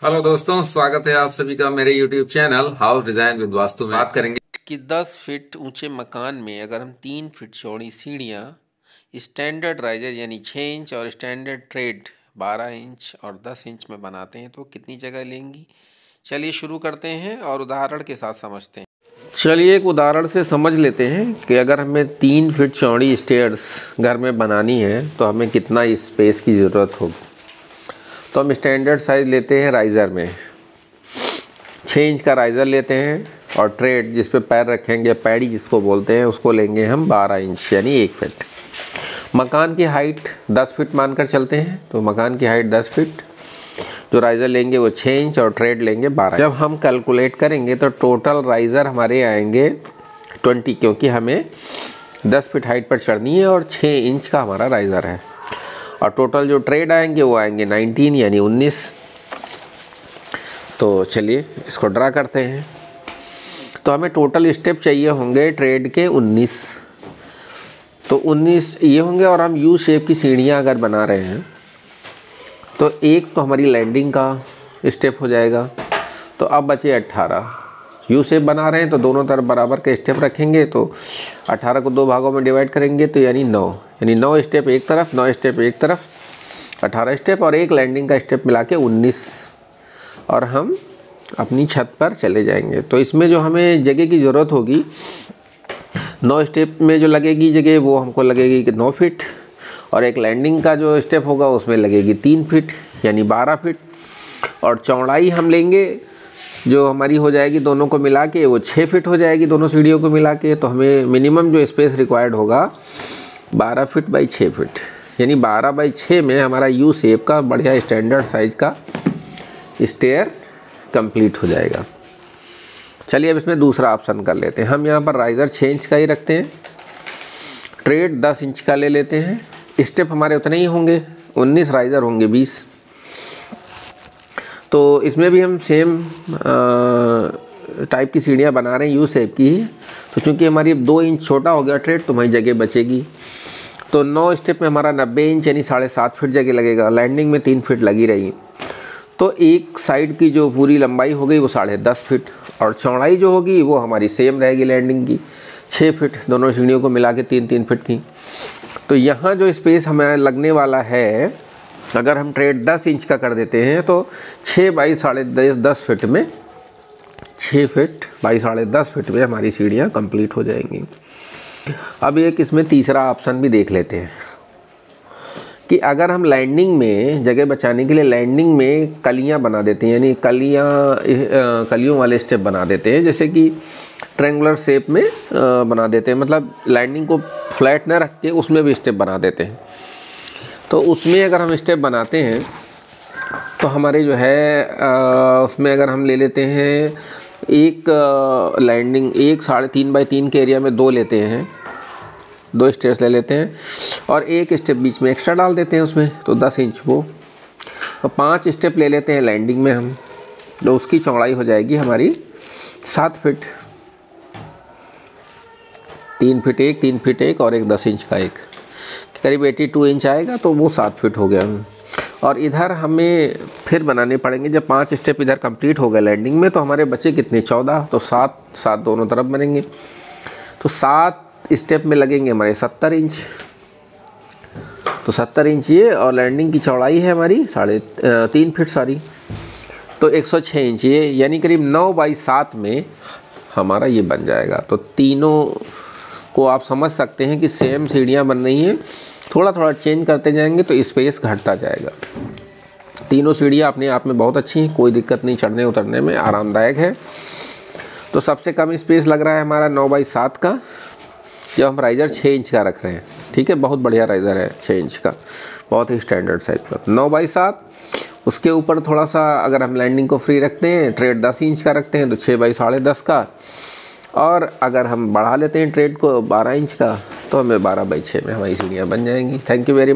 Hello दोस्तों, स्वागत है आप सभी का मेरे YouTube channel house design with vastu में। बात करेंगे कि 10 फीट ऊंचे मकान में अगर हम 3 फीट चौड़ी सीढ़ियाँ स्टैंडर्ड राइजर यानी 6 इंच और स्टैंडर्ड ट्रेड 12 इंच और 10 इंच में बनाते हैं तो कितनी जगह लेंगी। चलिए शुरू करते हैं और उदाहरण के साथ समझते हैं। चलिए एक उदाहरण से समझ लेते हैं कि अगर हमें 3 फीट चौड़ी स्टेयर्स घर में बनानी है तो हमें कितना स्पेस की ज़रूरत होगी। तो हम स्टैंडर्ड साइज़ लेते हैं राइज़र में 6 इंच का राइज़र लेते हैं और ट्रेड जिस पे पैर रखेंगे, पैड़ी जिसको बोलते हैं, उसको लेंगे हम 12 इंच यानी 1 फीट। मकान की हाइट 10 फीट मानकर चलते हैं, तो मकान की हाइट 10 फीट, जो राइज़र लेंगे वो 6 इंच और ट्रेड लेंगे 12। जब हम कैलकुलेट करेंगे तो टोटल राइज़र हमारे आएंगे 20, क्योंकि हमें 10 फीट हाइट पर चढ़नी है और 6 इंच का हमारा राइज़र है। और टोटल जो ट्रेड आएंगे वो आएंगे 19 यानी 19। तो चलिए इसको ड्रा करते हैं। तो हमें टोटल स्टेप चाहिए होंगे ट्रेड के 19, तो 19 ये होंगे। और हम यू शेप की सीढ़ियाँ अगर बना रहे हैं तो एक तो हमारी लैंडिंग का स्टेप हो जाएगा। तो अब बचे 18। यू शेप बना रहे हैं तो दोनों तरफ बराबर के स्टेप रखेंगे, तो 18 को 2 भागों में डिवाइड करेंगे तो यानी 9, यानी 9 स्टेप एक तरफ, 9 स्टेप एक तरफ, 18 स्टेप और एक लैंडिंग का स्टेप मिला के 19। और हम अपनी छत पर चले जाएंगे। तो इसमें जो हमें जगह की ज़रूरत होगी, 9 स्टेप में जो लगेगी जगह वो हमको लगेगी कि 9 फीट, और एक लैंडिंग का जो स्टेप होगा उसमें लगेगी 3 फीट यानी 12 फीट। और चौड़ाई हम लेंगे जो हमारी हो जाएगी दोनों को मिला के वो 6 फीट हो जाएगी, दोनों सीढ़ियों को मिला के। तो हमें मिनिमम जो स्पेस रिक्वायर्ड होगा 12 फीट बाई 6 फीट, यानी 12 बाई 6 में हमारा यू शेप का बढ़िया स्टैंडर्ड साइज का स्टेयर कंप्लीट हो जाएगा। चलिए अब इसमें दूसरा ऑप्शन कर लेते हैं। हम यहाँ पर राइज़र 6 इंच का ही रखते हैं, ट्रेड 10 इंच का ले लेते हैं। स्टेप हमारे उतने ही होंगे 19, राइज़र होंगे 20। तो इसमें भी हम सेम टाइप की सीढ़ियाँ बना रहे हैं यू शेप की ही। तो चूँकि हमारी 2 इंच छोटा हो गया ट्रेड तो वहीं जगह बचेगी। तो 9 स्टेप में हमारा 90 इंच यानी 7.5 फीट जगह लगेगा। लैंडिंग में 3 फीट लगी रही, तो एक साइड की जो पूरी लंबाई हो गई वो 10.5 फीट, और चौड़ाई जो होगी वो हमारी सेम रहेगी लैंडिंग की 6 फीट, दोनों सीढ़ियों को मिला के 3-3 फीट की। तो यहाँ जो स्पेस हमें लगने वाला है, अगर हम ट्रेड 10 इंच का कर देते हैं तो 6 बाई 10.5 फीट में, 6 फीट बाई 10.5 फीट में हमारी सीढ़ियाँ कंप्लीट हो जाएंगी। अब एक इसमें तीसरा ऑप्शन भी देख लेते हैं कि अगर हम लैंडिंग में जगह बचाने के लिए लैंडिंग में कलियां बना देते हैं, यानी कलियों वाले स्टेप बना देते हैं, जैसे कि ट्रायंगुलर शेप में बना देते हैं, मतलब लैंडिंग को फ्लैट न रख के उसमें भी स्टेप बना देते हैं। तो उसमें अगर हम स्टेप बनाते हैं तो हमारे जो है उसमें अगर हम ले लेते हैं एक लैंडिंग, एक 3.5 बाई 3 के एरिया में 2 लेते हैं, 2 स्टेयर्स ले लेते हैं और एक स्टेप बीच में एक्स्ट्रा डाल देते हैं उसमें, तो 10 इंच वो। तो 5 स्टेप ले लेते हैं लैंडिंग में हम, तो उसकी चौड़ाई हो जाएगी हमारी 7 फीट, 3 फीट एक, 3 फीट एक और एक 10 इंच का एक, करीब 82 इंच आएगा, तो वो 7 फीट हो गया। और इधर हमें फिर बनाने पड़ेंगे, जब 5 स्टेप इधर कंप्लीट हो गए लैंडिंग में तो हमारे बचे कितने 14, तो 7 दोनों तरफ बनेंगे। तो 7 स्टेप में लगेंगे हमारे 70 इंच, तो 70 इंच ये, और लैंडिंग की चौड़ाई है हमारी 3.5 फीट सॉरी, तो 106 इंच ये, यानी करीब 9 बाई 7 में हमारा ये बन जाएगा। तो तीनों को आप समझ सकते हैं कि सेम सीढ़ियाँ बन रही हैं, थोड़ा थोड़ा चेंज करते जाएंगे तो स्पेस घटता जाएगा। तीनों सीढ़ियाँ अपने आप में बहुत अच्छी हैं, कोई दिक्कत नहीं, चढ़ने उतरने में आरामदायक है। तो सबसे कम स्पेस लग रहा है हमारा 9 बाई 7 का, जब हम राइज़र 6 इंच का रख रहे हैं। ठीक है, बहुत बढ़िया राइज़र है 6 इंच का, बहुत ही स्टैंडर्ड साइज का। 9 बाई 7, उसके ऊपर थोड़ा सा अगर हम लैंडिंग को फ्री रखते हैं, ट्रेड 10 इंच का रखते हैं तो 6 बाई 10.5 का, और अगर हम बढ़ा लेते हैं ट्रेड को 12 इंच का तो हमें 12 बाई 6 में हमारी सीढ़ियाँ बन जाएंगी। Thank you very much.